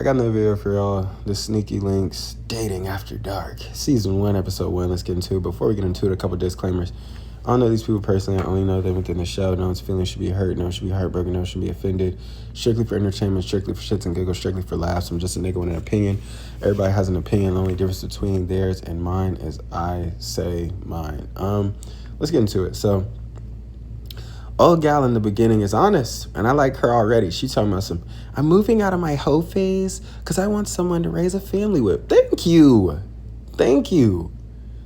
I got another video for y'all. The Sneaky Links Dating After Dark. Season 1, Episode 1. Let's get into it. Before we get into it, a couple disclaimers. I don't know these people personally. I only know them within the show. No one's feelings should be hurt. No one should be heartbroken. No one should be offended. Strictly for entertainment. Strictly for shits and giggles. Strictly for laughs. I'm just a nigga with an opinion. Everybody has an opinion. The only difference between theirs and mine is I say mine. Let's get into it. So, old gal in the beginning is honest, and I like her already. She talking about some, I'm moving out of my hoe phase because I want someone to raise a family with. Thank you. Thank you.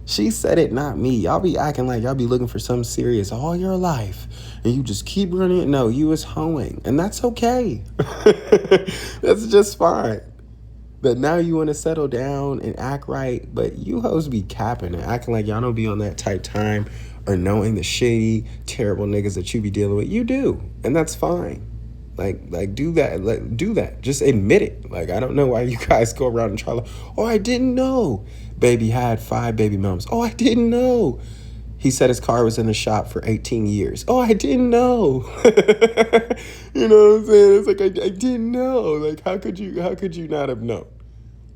She said it, not me. Y'all be acting like y'all be looking for something serious all your life, and you just keep running it. No, you was hoeing, and that's okay. That's just fine. But now you want to settle down and act right, but you hoes be capping and acting like y'all don't be on that type time or knowing the shady, terrible niggas that you be dealing with. You do, and that's fine. Like do that. Do that. Just admit it. Like, I don't know why you guys go around and try to, oh, I didn't know. Baby had 5 baby moms. Oh, I didn't know. He said his car was in the shop for 18 years. Oh, I didn't know. You know what I'm saying? It's like, I didn't know. Like, how could you not have known?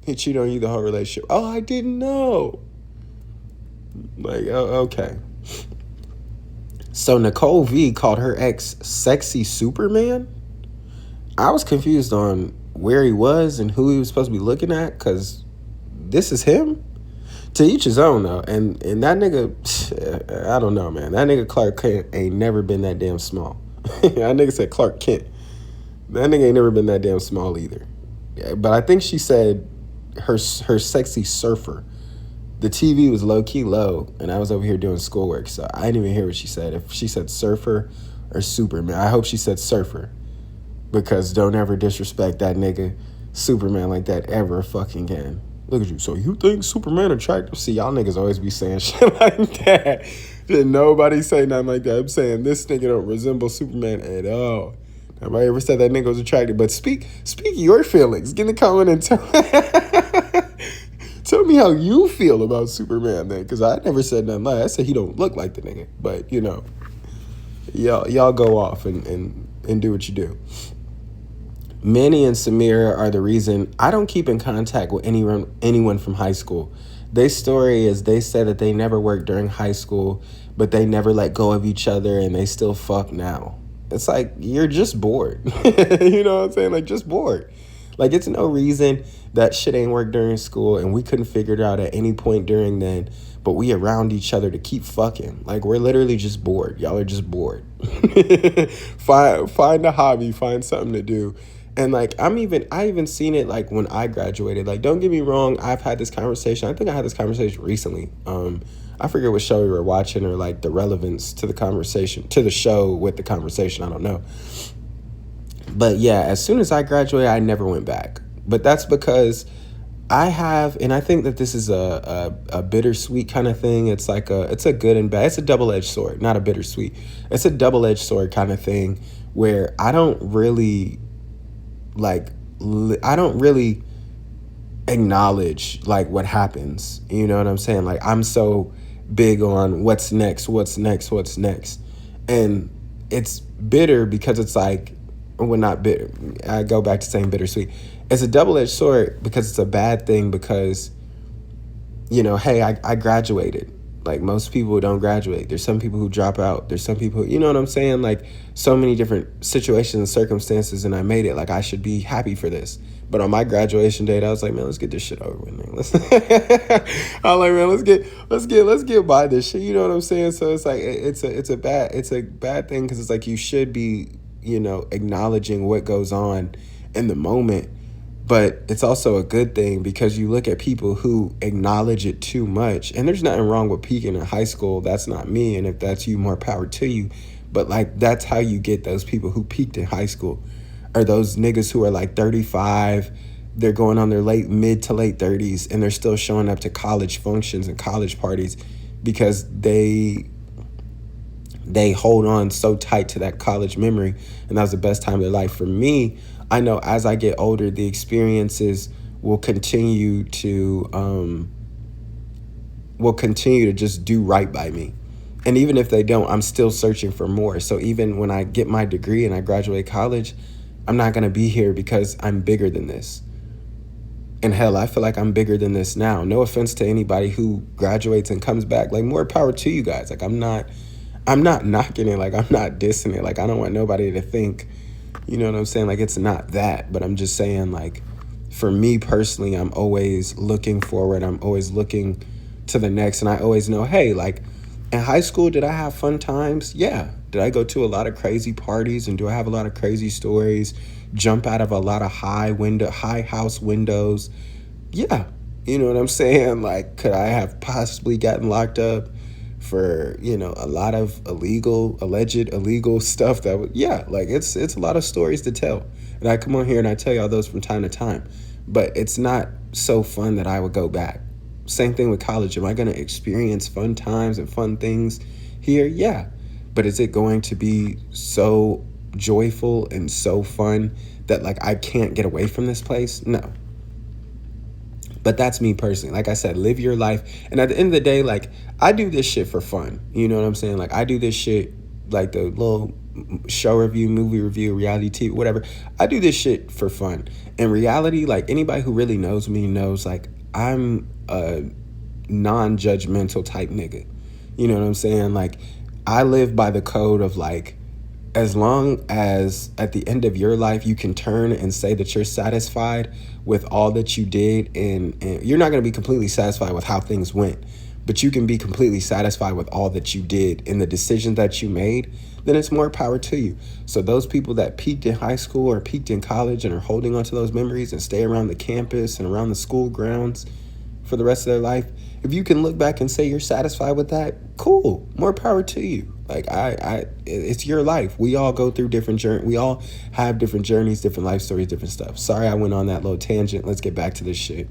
He cheated on you the whole relationship. Oh, I didn't know. Like, oh, okay. So Nicole V called her ex sexy Superman. I was confused on where he was and who he was supposed to be looking at, because this is him. To each his own, though. And that nigga, I don't know, man. That nigga Clark Kent ain't never been that damn small. That nigga said Clark Kent. That nigga ain't never been that damn small either. Yeah, but I think she said her sexy surfer. The TV was low-key low, and I was over here doing schoolwork, so I didn't even hear what she said. If she said surfer or Superman, I hope she said surfer, because don't ever disrespect that nigga Superman like that ever fucking again. Look at you. So you think Superman attractive? See, y'all niggas always be saying shit like that. Didn't nobody say nothing like that. I'm saying this nigga don't resemble Superman at all. Nobody ever said that nigga was attractive. But speak your feelings. Get in the comment and tell me how you feel about Superman then. Because I never said nothing like that. I said he don't look like the nigga. But, you know, y'all go off and do what you do. Manny and Samira are the reason I don't keep in contact with anyone from high school. Their story is they said that they never worked during high school, but they never let go of each other and they still fuck now. It's like, you're just bored. You know what I'm saying? Like, just bored. Like, it's no reason that shit ain't worked during school and we couldn't figure it out at any point during then, but we around each other to keep fucking. Like, we're literally just bored. Y'all are just bored. Find a hobby, find something to do. And like, I even seen it like when I graduated. Like, don't get me wrong, I've had this conversation. I think I had this conversation recently. I forget what show we were watching or like the relevance to the conversation, to the show with the conversation. I don't know. But yeah, as soon as I graduated, I never went back. But that's because I have, and I think that this is a bittersweet kind of thing. It's like it's a good and bad. It's a double-edged sword, not a bittersweet. It's a double-edged sword kind of thing where I don't really acknowledge like what happens. You know what I'm saying? Like, I'm so big on what's next. And it's bitter because it's like, well, not bitter. I go back to saying bittersweet. It's a double-edged sword because it's a bad thing because, you know, hey, I graduated. Like, most people don't graduate. There's some people who drop out. There's some people, you know what I'm saying? Like, so many different situations and circumstances, and I made it. Like, I should be happy for this. But on my graduation date, I was like, man, let's get this shit over with, man. I'm like, man, let's get by this shit. You know what I'm saying? So it's like, it's a bad thing because it's like you should be, you know, acknowledging what goes on in the moment. But it's also a good thing because you look at people who acknowledge it too much. And there's nothing wrong with peaking in high school. That's not me. And if that's you, more power to you. But like, that's how you get those people who peaked in high school. Or those niggas who are like 35. They're going on their mid to late 30s. And they're still showing up to college functions and college parties because they hold on so tight to that college memory. And that was the best time of their life. For me, I know as I get older, the experiences will continue to just do right by me. And even if they don't, I'm still searching for more. So even when I get my degree and I graduate college, I'm not going to be here because I'm bigger than this. And hell, I feel like I'm bigger than this now. No offense to anybody who graduates and comes back. Like, more power to you guys. Like, I'm not knocking it. Like, I'm not dissing it. Like, I don't want nobody to think, you know what I'm saying? Like, it's not that. But I'm just saying, like, for me personally, I'm always looking forward. I'm always looking to the next. And I always know, hey, like, in high school, did I have fun times? Yeah. Did I go to a lot of crazy parties, and do I have a lot of crazy stories? Jump out of a lot of high house windows? Yeah. You know what I'm saying? Like, could I have possibly gotten locked up for, a lot of alleged illegal stuff that would, yeah, like it's a lot of stories to tell. And I come on here and I tell y'all those from time to time. But it's not so fun that I would go back. Same thing with college. Am I going to experience fun times and fun things here? Yeah. But is it going to be so joyful and so fun that, like, I can't get away from this place? No. But that's me personally. Like I said, live your life. And at the end of the day, like, I do this shit for fun. You know what I'm saying? Like, I do this shit, like the little show review, movie review, reality TV, whatever. I do this shit for fun. In reality, like, anybody who really knows me knows, like, I'm a non-judgmental type nigga. You know what I'm saying? Like, I live by the code of, like, as long as at the end of your life you can turn and say that you're satisfied with all that you did, and you're not going to be completely satisfied with how things went, but you can be completely satisfied with all that you did and the decisions that you made, then it's more power to you. So those people that peaked in high school or peaked in college and are holding on to those memories and stay around the campus and around the school grounds for the rest of their life, if you can look back and say you're satisfied with that, cool, more power to you. Like, it's your life. We all go through different journeys. We all have different journeys, different life stories, different stuff. Sorry I went on that little tangent. Let's get back to this shit.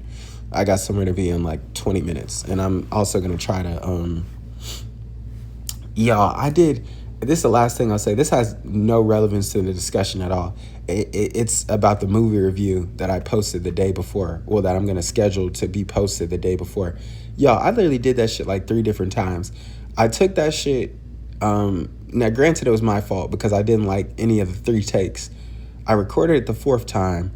I got somewhere to be in like 20 minutes. And I'm also going to try to, this is the last thing I'll say. This has no relevance to the discussion at all. It's about the movie review that I posted the day before. Well, that I'm going to schedule to be posted the day before. Y'all, I literally did that shit like 3 different times. I took that shit. Now, granted, it was my fault because I didn't like any of the 3 takes. I recorded it the 4th time.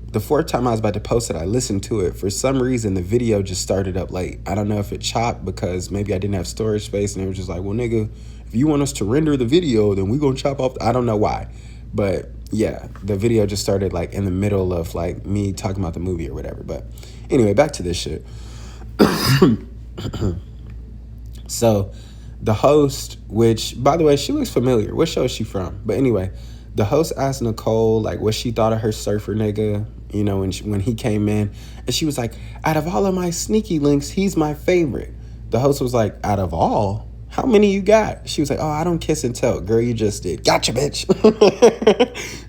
The 4th time I was about to post it, I listened to it. For some reason, the video just started up late. I don't know if it chopped because maybe I didn't have storage space, and it was just like, well, nigga, if you want us to render the video, then we gonna chop off. I don't know why. But yeah, the video just started like in the middle of like me talking about the movie or whatever. But anyway, back to this shit. So the host, which, by the way, she looks familiar. What show is she from? But anyway, the host asked Nicole, like, what she thought of her surfer nigga, when he came in. And she was like, out of all of my sneaky links, he's my favorite. The host was like, out of all? How many you got? She was like, oh, I don't kiss and tell. Girl, you just did. Gotcha, bitch.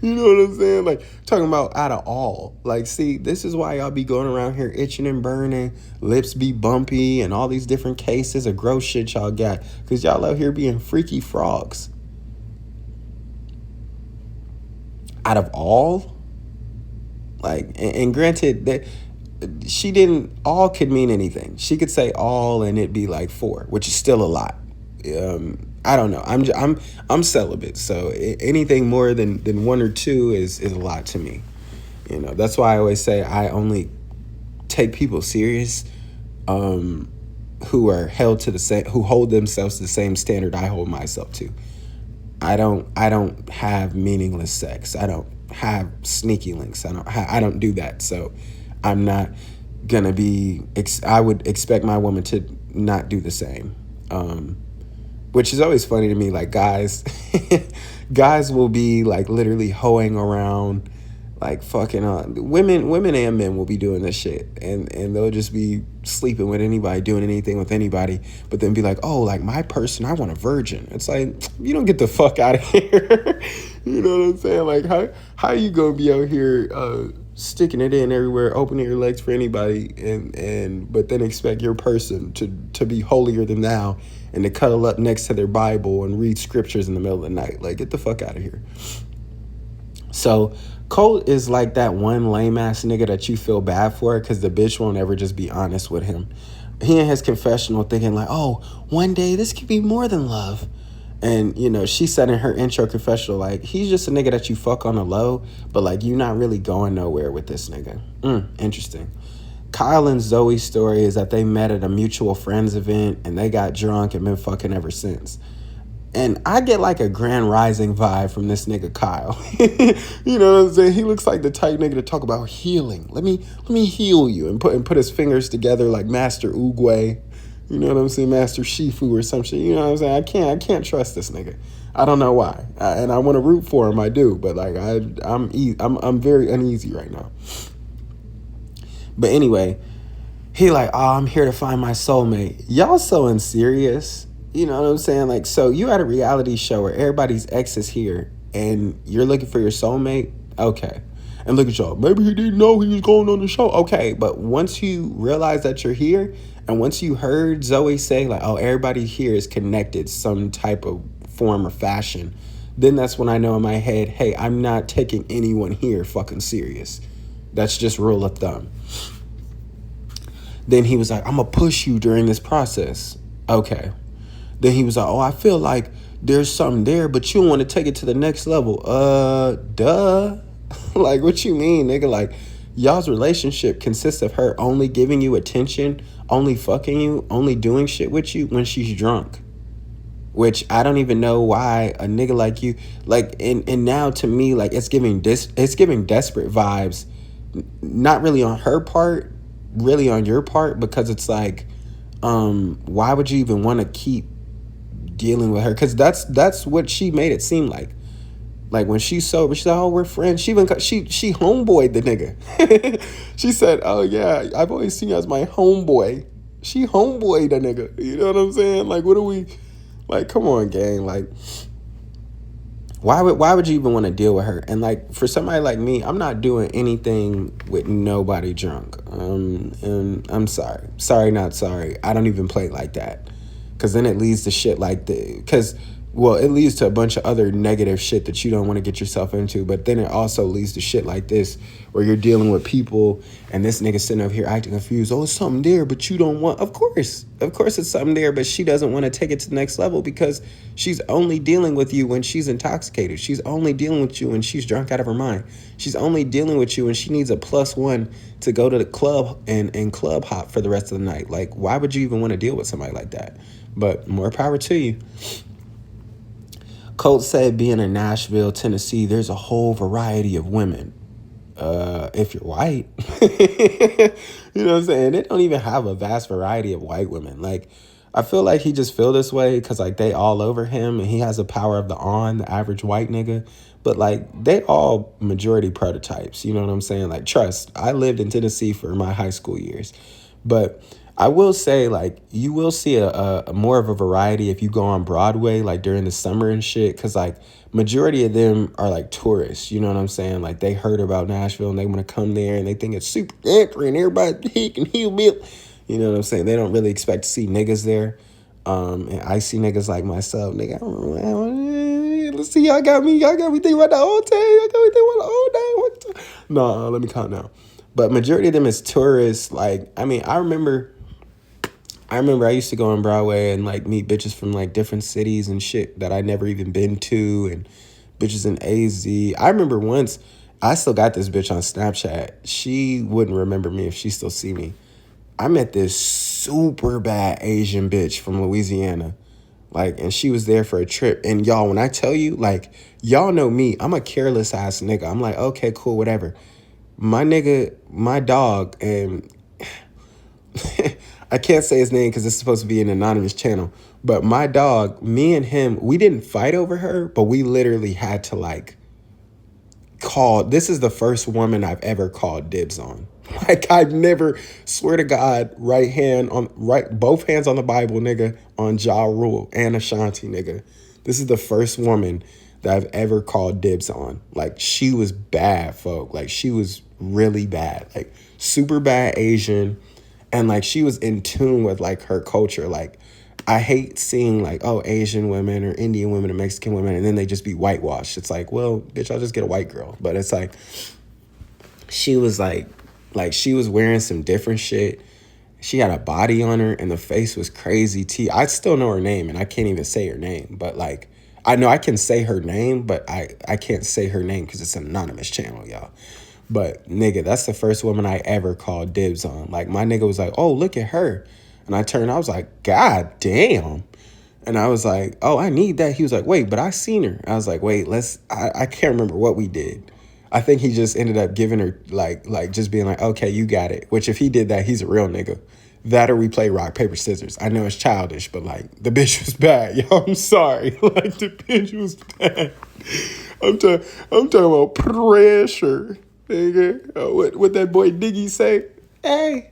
You know what I'm saying? Like, talking about out of all. Like, see, this is why y'all be going around here itching and burning, lips be bumpy, and all these different cases of gross shit y'all got. Because y'all out here being freaky frogs. Out of all? Like, and granted, that she didn't, all could mean anything. She could say all and it'd be like 4, which is still a lot. I don't know. I'm celibate, so anything more than 1 or 2 is a lot to me. That's why I always say I only take people serious who are held to the same, who hold themselves to the same standard I hold myself to. I don't have meaningless sex. I don't have sneaky links. I don't do that. So I'm not gonna be. I would expect my woman to not do the same. Which is always funny to me, like guys will be like literally hoeing around, like fucking women and men will be doing this shit, and they'll just be sleeping with anybody, doing anything with anybody, but then be like, oh, like my person, I want a virgin. It's like, you don't get the fuck out of here. You know what I'm saying? Like, how you gonna be out here sticking it in everywhere, opening your legs for anybody, but then expect your person to be holier than thou and to cuddle up next to their Bible and read scriptures in the middle of the night? Like, get the fuck out of here. So Cole is like that one lame ass nigga that you feel bad for because the bitch won't ever just be honest with him. He in his confessional thinking like, oh, one day this could be more than love. And, you know, she said in her intro confessional, like, he's just a nigga that you fuck on the low, but, like, you not really going nowhere with this nigga. Interesting. Kyle and Zoe's story is that they met at a mutual friends event and they got drunk and been fucking ever since. And I get like a Grand Rising vibe from this nigga Kyle. You know what I'm saying? He looks like the type nigga to talk about healing. Let me heal you and put his fingers together like Master Oogway. You know what I'm saying? Master Shifu or some shit. You know what I'm saying? I can't trust this nigga. I don't know why. And I want to root for him. I do, but like I'm very uneasy right now. But anyway, he like, oh, I'm here to find my soulmate. Y'all so unserious. You know what I'm saying? Like, so you at a reality show where everybody's ex is here and you're looking for your soulmate? Okay. And look at y'all. Maybe he didn't know he was going on the show. Okay. But once you realize that you're here and once you heard Zoe say like, oh, everybody here is connected some type of form or fashion, then that's when I know in my head, hey, I'm not taking anyone here fucking serious. That's just rule of thumb. Then he was like, I'm going to push you during this process. Okay. Then he was like, oh, I feel like there's something there, but you don't want to take it to the next level. Duh. Like, what you mean, nigga? Like, y'all's relationship consists of her only giving you attention, only fucking you, only doing shit with you when she's drunk. Which I don't even know why a nigga like you, like, and now to me, like, it's giving desperate vibes, not really on her part, really on your part, because it's like, why would you even want to keep dealing with her? Because that's what she made it seem like. Like when she's sober, she's like, oh, we're friends. She homeboyed the nigga. She said, oh yeah, I've always seen you as my homeboy. She homeboyed a nigga. You know what I'm saying? Like, what are we, like, come on, gang. Like, why would you even want to deal with her? And like, for somebody like me, I'm not doing anything with nobody drunk. And I'm sorry. Sorry, not sorry. I don't even play like that. Because then it leads to shit like it leads to a bunch of other negative shit that you don't want to get yourself into. But then it also leads to shit like this, where you're dealing with people and this nigga sitting over here acting confused. Oh, it's something there, but you don't want. Of course it's something there, but she doesn't want to take it to the next level because she's only dealing with you when she's intoxicated. She's only dealing with you when she's drunk out of her mind. She's only dealing with you when she needs a +1 to go to the club and club hop for the rest of the night. Like, why would you even want to deal with somebody like that? But more power to you. Colt said, being in Nashville, Tennessee, there's a whole variety of women. If you're white, you know what I'm saying? They don't even have a vast variety of white women. Like, I feel like he just feel this way because like they all over him and he has the power of the average white nigga. But like they all majority prototypes. You know what I'm saying? Like, trust, I lived in Tennessee for my high school years, but I will say, like, you will see a more of a variety if you go on Broadway, like, during the summer and shit, because, like, majority of them are, like, tourists, you know what I'm saying? Like, they heard about Nashville, and they want to come there, and they think it's super country, and everybody, he can heal me. You know what I'm saying? They don't really expect to see niggas there, and I see niggas like myself, nigga, let's see, y'all got me thinking about the whole time, y'all got me thinking about the whole day. No, let me calm down. But majority of them is tourists. Like, I mean, I remember I used to go on Broadway and like meet bitches from like different cities and shit that I never even been to, and bitches in AZ. I remember once, I still got this bitch on Snapchat. She wouldn't remember me if she still see me. I met this super bad Asian bitch from Louisiana. Like, and she was there for a trip. And y'all, when I tell you, like, y'all know me, I'm a careless ass nigga. I'm like, okay, cool, whatever. My nigga, my dog, and I can't say his name because it's supposed to be an anonymous channel, but my dog, me and him, we didn't fight over her, but we literally had to like this is the first woman I've ever called dibs on. Like, I've never, swear to God, both hands on the Bible, nigga, on Ja Rule and Ashanti, nigga. This is the first woman that I've ever called dibs on. Like, she was bad, folk. Like, she was really bad. Like, super bad Asian. And, like, she was in tune with, like, her culture. Like, I hate seeing, like, oh, Asian women or Indian women or Mexican women, and then they just be whitewashed. It's like, well, bitch, I'll just get a white girl. But it's like, she was, like, she was wearing some different shit. She had a body on her, and the face was crazy. I still know her name, and I can't even say her name. But, like, I know I can say her name, but I can't say her name because it's an anonymous channel, y'all. But nigga, that's the first woman I ever called dibs on. Like my nigga was like, oh, look at her. And I was like, God damn. And I was like, oh, I need that. He was like, wait, but I seen her. I was like, wait, I can't remember what we did. I think he just ended up giving her like just being like, okay, you got it. Which if he did that, he's a real nigga. That or we play rock, paper, scissors. I know it's childish, but like the bitch was bad. Yo, I'm sorry. Like the bitch was bad. I'm talking about pressure. Nigga. What that boy Diggy say? Hey,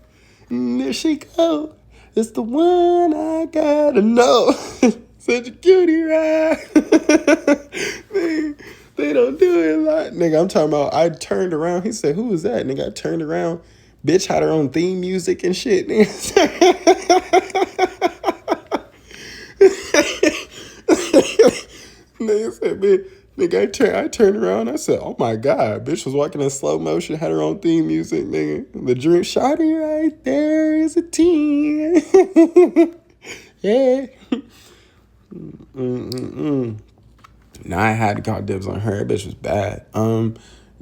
there she go. It's the one I gotta know. Such a cutie, right? they don't do it a lot. Nigga, I'm talking about I turned around. He said, who was that? Nigga, I turned around. Bitch had her own theme music and shit. Nigga said, man, nigga, I turned around. I said, oh my God. Bitch was walking in slow motion, had her own theme music, nigga. The dream shawty right there is a teen. Yeah. Now I had to call dibs on her. That bitch was bad.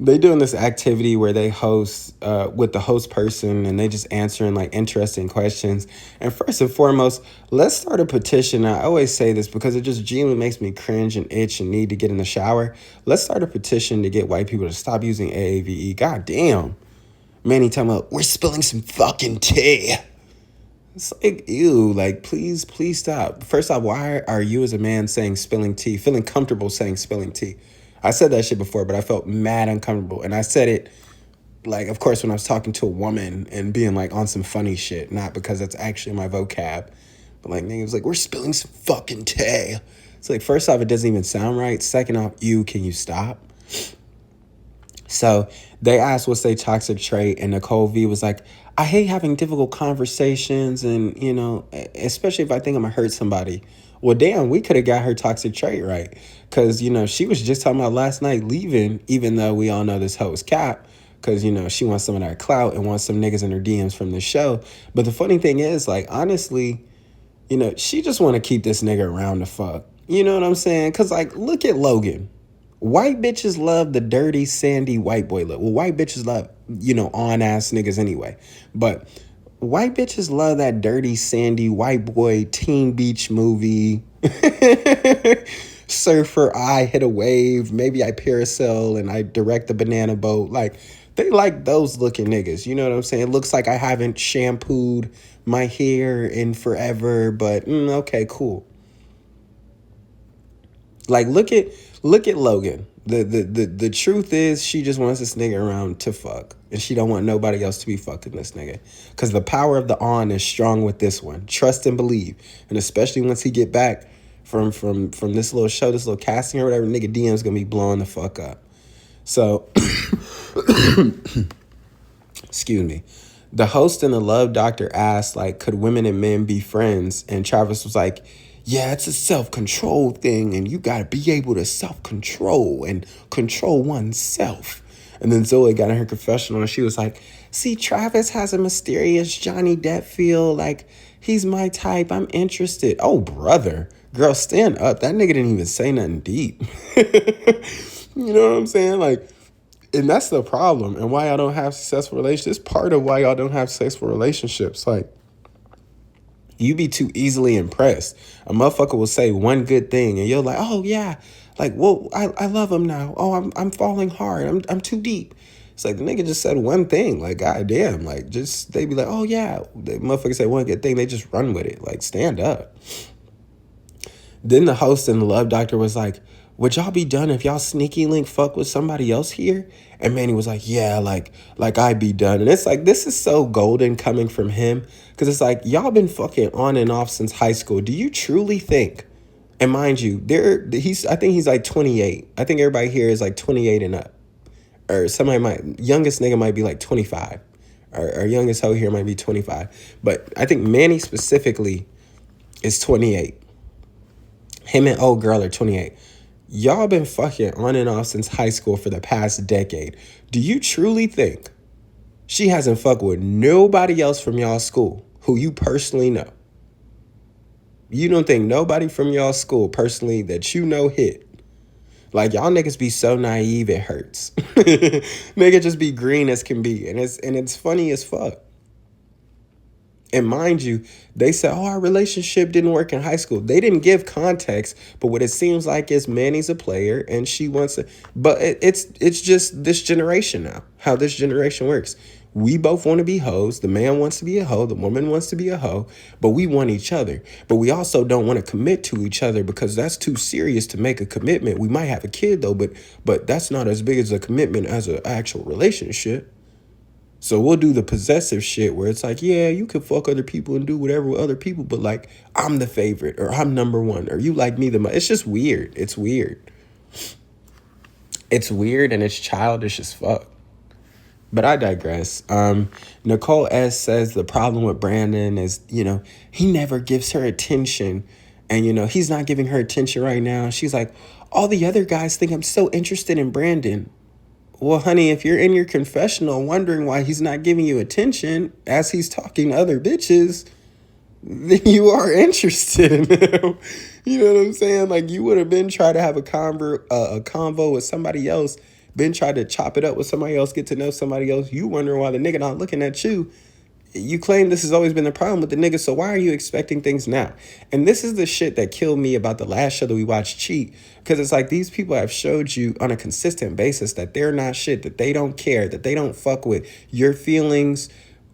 They doing this activity where they host with the host person and they just answering like interesting questions. And first and foremost, let's start a petition. I always say this because it just genuinely makes me cringe and itch and need to get in the shower. Let's start a petition to get white people to stop using AAVE. God damn. Manny talking about, we're spilling some fucking tea. It's like, ew, like, please stop. First off, why are you as a man saying spilling tea, feeling comfortable saying spilling tea? I said that shit before, but I felt mad uncomfortable. And I said it, like, of course, when I was talking to a woman and being, like, on some funny shit, not because that's actually my vocab. But, like, niggas like, we're spilling some fucking tea. It's like, first off, it doesn't even sound right. Second off, can you stop? So they asked what's their toxic trait, and Nicole V was like, I hate having difficult conversations and, you know, especially if I think I'm going to hurt somebody. Well, damn, we could have got her toxic trait right. Because, you know, she was just talking about last night leaving, even though we all know this hoe is cap. Because, you know, she wants some of that clout and wants some niggas in her DMs from the show. But the funny thing is, like, honestly, you know, she just want to keep this nigga around to fuck. You know what I'm saying? Because, like, look at Logan. White bitches love the dirty, sandy white boy look. Well, white bitches love, you know, on-ass niggas anyway. But white bitches love that dirty, sandy white boy Teen Beach movie. Surfer, I hit a wave. Maybe I parasail and I direct the banana boat. Like, they like those looking niggas. You know what I'm saying? It looks like I haven't shampooed my hair in forever. But, okay, cool. Like, look at Logan. The truth is she just wants this nigga around to fuck. And she don't want nobody else to be fucking this nigga. Because the power of the on is strong with this one. Trust and believe. And especially once he get back from this little show, this little casting or whatever, nigga DM's gonna be blowing the fuck up. So, excuse me. The host and the love doctor asked, like, could women and men be friends? And Travis was like, yeah, it's a self-control thing, and you got to be able to self-control and control oneself. And then Zoe got in her confessional, and she was like, see, Travis has a mysterious Johnny Depp feel. Like, he's my type. I'm interested. Oh, brother. Girl, stand up. That nigga didn't even say nothing deep. You know what I'm saying? Like, and that's the problem. And why y'all don't have successful relationships. Part of why y'all don't have successful relationships. Like, you be too easily impressed. A motherfucker will say one good thing and you're like, oh yeah, like, well, I love him now. Oh, I'm falling hard. I'm too deep. It's like the nigga just said one thing. Like, goddamn, like just they be like, oh yeah, the motherfucker say one good thing, they just run with it. Like, stand up. Then the host and the love doctor was like, would y'all be done if y'all sneaky link fuck with somebody else here? And Manny was like, yeah, like I'd be done. And it's like, this is so golden coming from him. Because it's like, y'all been fucking on and off since high school. Do you truly think, and mind you, I think he's like 28. I think everybody here is like 28 and up. Or youngest nigga might be like 25. Or youngest hoe here might be 25. But I think Manny specifically is 28. Him and old girl are 28. Y'all been fucking on and off since high school for the past decade. Do you truly think she hasn't fucked with nobody else from y'all school who you personally know? You don't think nobody from y'all school personally that you know hit. Like y'all niggas be so naive it hurts. Nigga just be green as can be. And it's funny as fuck. And mind you, they said, "Oh, our relationship didn't work in high school." They didn't give context, but what it seems like is Manny's a player and she wants to. But it's just this generation now. How this generation works. We both want to be hoes. The man wants to be a hoe. The woman wants to be a hoe. But we want each other. But we also don't want to commit to each other because that's too serious to make a commitment. We might have a kid though, but that's not as big as a commitment as an actual relationship. So we'll do the possessive shit where it's like, yeah, you can fuck other people and do whatever with other people, but like I'm the favorite or I'm number one or you like me the most. It's just weird. It's weird. It's weird and it's childish as fuck. But I digress. Nicole S says the problem with Brandon is, he never gives her attention. And, he's not giving her attention right now. She's like, all the other guys think I'm so interested in Brandon. Well, honey, if you're in your confessional wondering why he's not giving you attention as he's talking to other bitches, then you are interested in him. You know what I'm saying? Like you would have been trying to have a convo with somebody else, been trying to chop it up with somebody else, get to know somebody else. You wondering why the nigga not looking at you. You claim this has always been the problem with the nigga, so why are you expecting things now? And this is the shit that killed me about the last show that we watched, Cheat, because it's like these people have showed you on a consistent basis that they're not shit, that they don't care, that they don't fuck with your feelings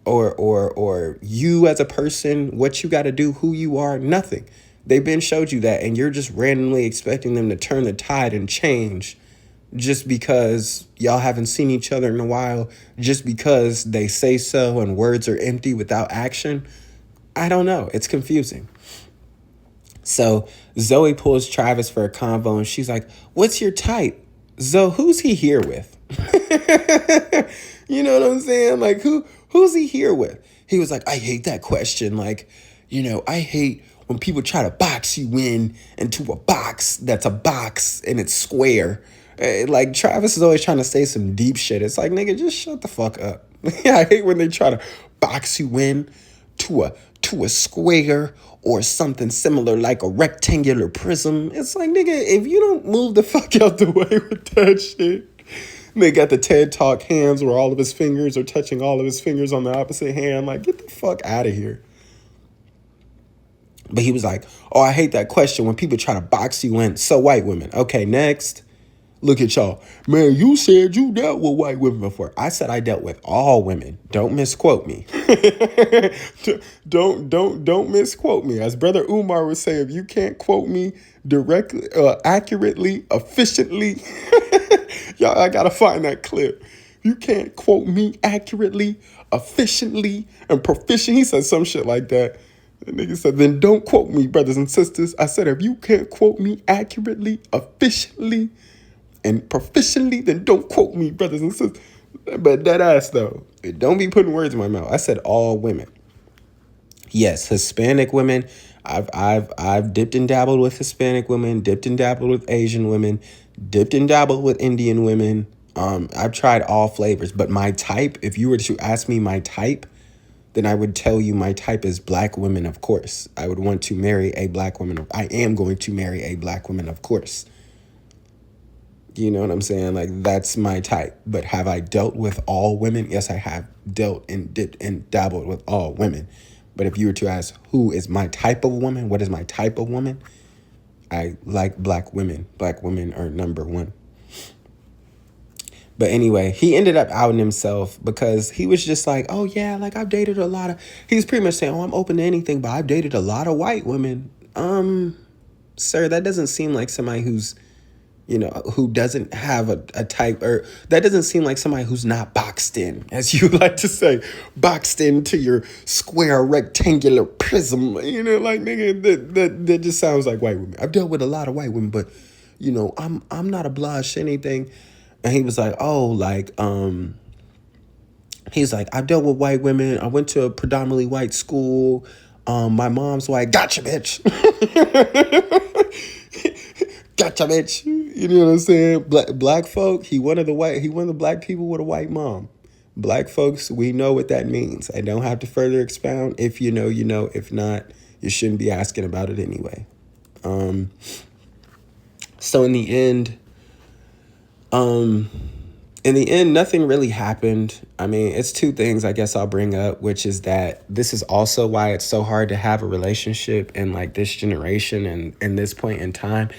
or you as a person, what you got to do, who you are, nothing. They've been showed you that, and you're just randomly expecting them to turn the tide and change just because y'all haven't seen each other in a while, just because they say so and words are empty without action. I don't know. It's confusing. So Zoe pulls Travis for a convo and she's like, "What's your type?" Zoe, who's he here with? You know what I'm saying? Like, who's he here with? He was like, "I hate that question. Like, I hate when people try to box you into a box that's a box and it's square." Like Travis is always trying to say some deep shit. It's like, nigga, just shut the fuck up. I hate when they try to box you in to a square or something similar like a rectangular prism. It's like, nigga, if you don't move the fuck out the way with that shit. They got the TED Talk hands where all of his fingers are touching all of his fingers on the opposite hand. Like, get the fuck out of here. But he was like, "Oh, I hate that question when people try to box you in." So white women. Okay, next. Look at y'all. Man, you said you dealt with white women before. I said I dealt with all women. Don't misquote me. Don't misquote me. As Brother Umar would say, if you can't quote me directly, accurately, efficiently, y'all, I gotta find that clip. If you can't quote me accurately, efficiently, and proficient, he said some shit like that. The nigga said, then don't quote me, brothers and sisters. I said, if you can't quote me accurately, efficiently, and proficiently, then don't quote me, brothers and sisters. But that ass though, don't be putting words in my mouth. I said all women. Yes, Hispanic women. I've dipped and dabbled with Hispanic women, dipped and dabbled with Asian women, dipped and dabbled with Indian women. I've tried all flavors, but my type, if you were to ask me my type, then I would tell you my type is black women, of course. I would want to marry a black woman. I am going to marry a black woman, of course. You know what I'm saying? Like, that's my type. But have I dealt with all women? Yes, I have dealt and dipped and dabbled with all women. But if you were to ask who is my type of woman, what is my type of woman? I like black women. Black women are number one. But anyway, he ended up outing himself because he was just like, "Oh yeah, like I've dated a lot of," he's pretty much saying, "Oh, I'm open to anything, but I've dated a lot of white women." Sir, that doesn't seem like somebody who's, who doesn't have a type, or that doesn't seem like somebody who's not boxed in, as you like to say, boxed into your square rectangular prism. Like, nigga, that just sounds like white women. I've dealt with a lot of white women, but, I'm not obliged to anything. And he was like, "Oh, like, he's like, I've dealt with white women. I went to a predominantly white school. My mom's white." Gotcha, bitch. Gotcha, bitch. You know what I'm saying? Black folk, he one of the black people with a white mom. Black folks, we know what that means. I don't have to further expound. If you know, you know. If not, You shouldn't be asking about it anyway. So in the end, nothing really happened. I mean, it's two things I guess I'll bring up, which is that this is also why it's so hard to have a relationship in like this generation and in this point in time,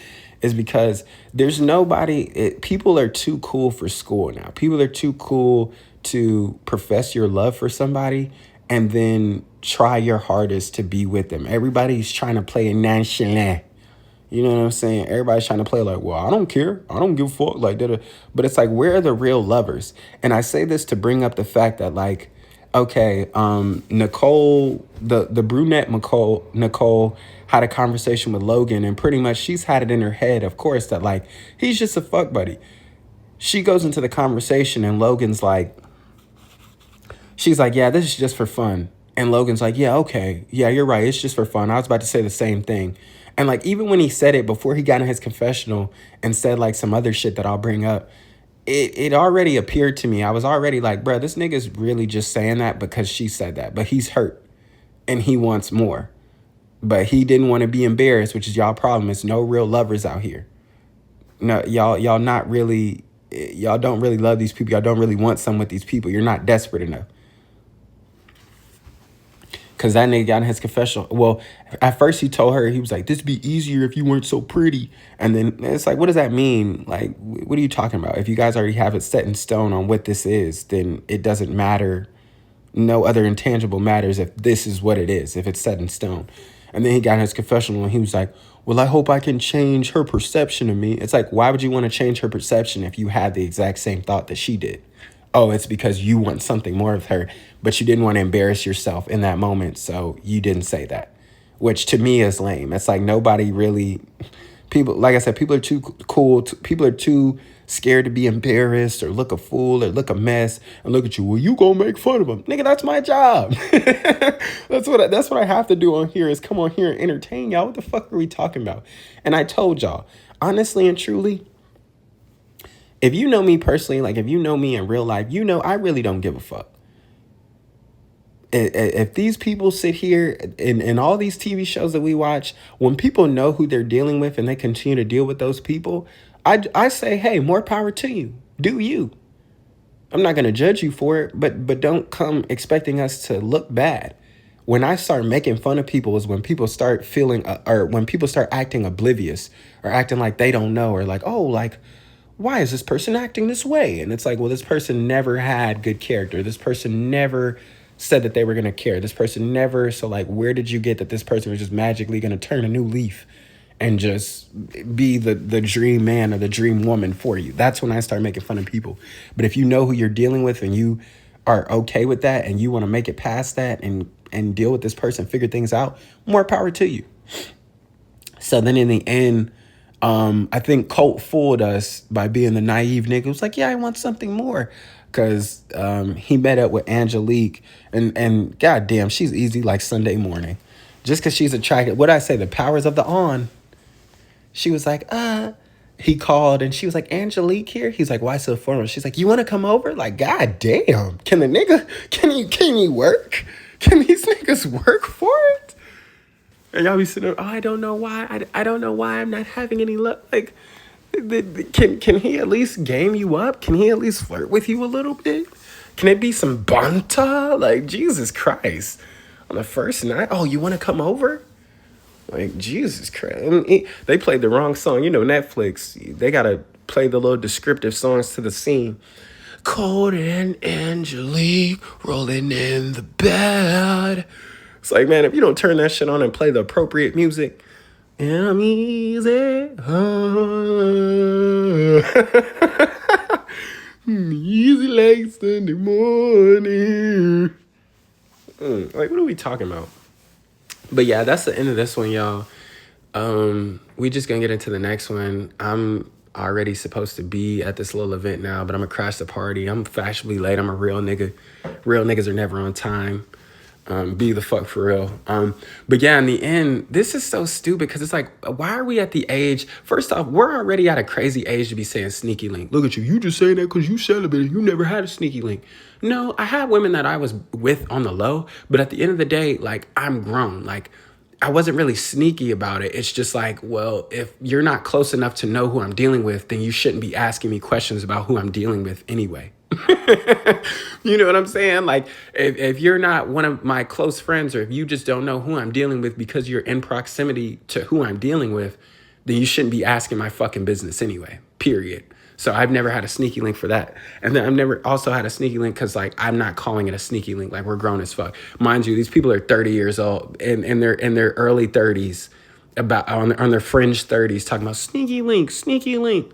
is because there's nobody, people are too cool for school now. People are too cool to profess your love for somebody and then try your hardest to be with them. Everybody's trying to play a nonchalant. You know what I'm saying? Everybody's trying to play like, well, I don't care. I don't give a fuck. Like that. But it's like, where are the real lovers? And I say this to bring up the fact that like, okay, Nicole, the brunette Nicole had a conversation with Logan, and pretty much she's had it in her head, of course, that like, he's just a fuck buddy. She goes into the conversation and Logan's like, she's like, yeah, this is just for fun. And Logan's like, yeah, okay. Yeah, you're right. It's just for fun. I was about to say the same thing. And like, even when he said it before he got in his confessional and said like some other shit that I'll bring up, it already appeared to me. I was already like, bro, this nigga's really just saying that because she said that. But he's hurt and he wants more. But he didn't want to be embarrassed, which is y'all problem. It's no real lovers out here. No, y'all not really, y'all don't really love these people. Y'all don't really want some with these people. You're not desperate enough. Because that nigga got in his confessional. Well, at first he told her, he was like, this would be easier if you weren't so pretty. And then it's like, what does that mean? Like, what are you talking about? If you guys already have it set in stone on what this is, then it doesn't matter. No other intangible matters if this is what it is, if it's set in stone. And then he got in his confessional and he was like, well, I hope I can change her perception of me. It's like, why would you want to change her perception if you had the exact same thought that she did? Oh, it's because you want something more of her, but you didn't want to embarrass yourself in that moment, so you didn't say that, which to me is lame. It's like nobody really, people, like I said, people are too cool. People are too scared to be embarrassed or look a fool or look a mess and look at you. Well, you gonna make fun of them. Nigga, that's my job. That's what I have to do on here is come on here and entertain y'all. What the fuck are we talking about? And I told y'all, honestly and truly, if you know me personally, like if you know me in real life, you know I really don't give a fuck. If these people sit here in all these TV shows that we watch, when people know who they're dealing with and they continue to deal with those people, I say, hey, more power to you. Do you. I'm not going to judge you for it, but don't come expecting us to look bad. When I start making fun of people is when people start feeling or when people start acting oblivious or acting like they don't know or like, oh, like, why is this person acting this way? And it's like, well, this person never had good character. This person never said that they were going to care. This person never. So like, where did you get that this person was just magically going to turn a new leaf and just be the dream man or the dream woman for you? That's when I start making fun of people. But if you know who you're dealing with and you are okay with that and you want to make it past that and deal with this person, figure things out, more power to you. So then in the end, I think Colt fooled us by being the naive nigga who's like, yeah, I want something more. Because he met up with Angelique and goddamn, she's easy like Sunday morning. Just because she's attracted. What did I say? The powers of the on. She was like, he called and she was like, Angelique here? He's like, why so formal? She's like, you want to come over? Like, goddamn. Can the nigga, can he work? Can these niggas work for it? And y'all be sitting there, oh, I don't know why. I don't know why I'm not having any luck. Like, can he at least game you up? Can he at least flirt with you a little bit? Can it be some banta? Like, Jesus Christ. On the first night, oh, you want to come over? Like, Jesus Christ. I mean, they played the wrong song. You know, Netflix, they got to play the little descriptive songs to the scene. Cold and Angelique rolling in the bed. It's like, man, if you don't turn that shit on and play the appropriate music, I'm easy. Easy like Sunday morning. Like, what are we talking about? But yeah, that's the end of this one, y'all. We just gonna get into the next one. I'm already supposed to be at this little event now, but I'm gonna crash the party. I'm fashionably late. I'm a real nigga. Real niggas are never on time. Be the fuck for real. But yeah, in the end, this is so stupid because it's like, why are we at the age? First off, we're already at a crazy age to be saying sneaky link. Look at you. You just saying that because you celibate. You never had a sneaky link. No, I had women that I was with on the low, but at the end of the day, like, I'm grown. Like, I wasn't really sneaky about it. It's just like, well, if you're not close enough to know who I'm dealing with, then you shouldn't be asking me questions about who I'm dealing with anyway. You know what I'm saying? Like, if you're not one of my close friends, or if you just don't know who I'm dealing with because you're in proximity to who I'm dealing with, then you shouldn't be asking my fucking business anyway, period. So I've never had a sneaky link for that. And then I've never also had a sneaky link because, like, I'm not calling it a sneaky link. Like, we're grown as fuck. Mind you, these people are 30 years old and they're in their early 30s, about on their fringe 30s, talking about sneaky link, sneaky link.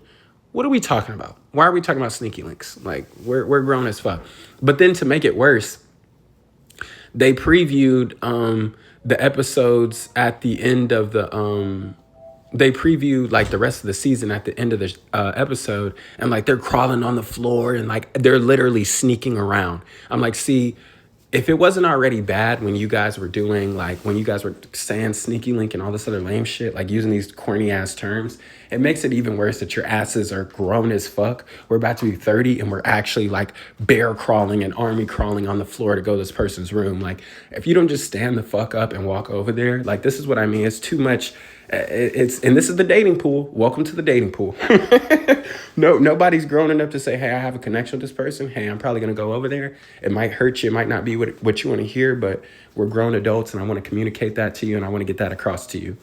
What are we talking about? Why are we talking about sneaky links? Like, we're grown as fuck. But then to make it worse, they previewed the episodes at the end of the they previewed like the rest of the season at the end of the episode, and like they're crawling on the floor and like they're literally sneaking around. I'm like, see, if it wasn't already bad when you guys were doing, like, when you guys were saying sneaky link and all this other lame shit, like using these corny ass terms, it makes it even worse that your asses are grown as fuck. We're about to be 30 and we're actually like bear crawling and army crawling on the floor to go to this person's room. Like, if you don't just stand the fuck up and walk over there, like, this is what I mean. It's too much. And this is the dating pool. Welcome to the dating pool. No, nobody's grown enough to say, hey, I have a connection with this person. Hey, I'm probably going to go over there. It might hurt you. It might not be what you want to hear, but we're grown adults and I want to communicate that to you and I want to get that across to you.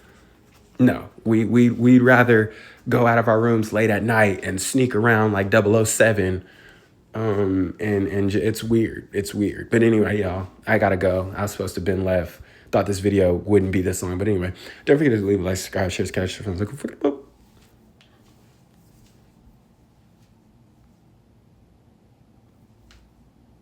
No, we'd rather go out of our rooms late at night and sneak around like 007. And it's weird. It's weird. But anyway, y'all, I got to go. I was supposed to have been left. Thought this video wouldn't be this long. But anyway, don't forget to leave a like, subscribe, share, catch your friends.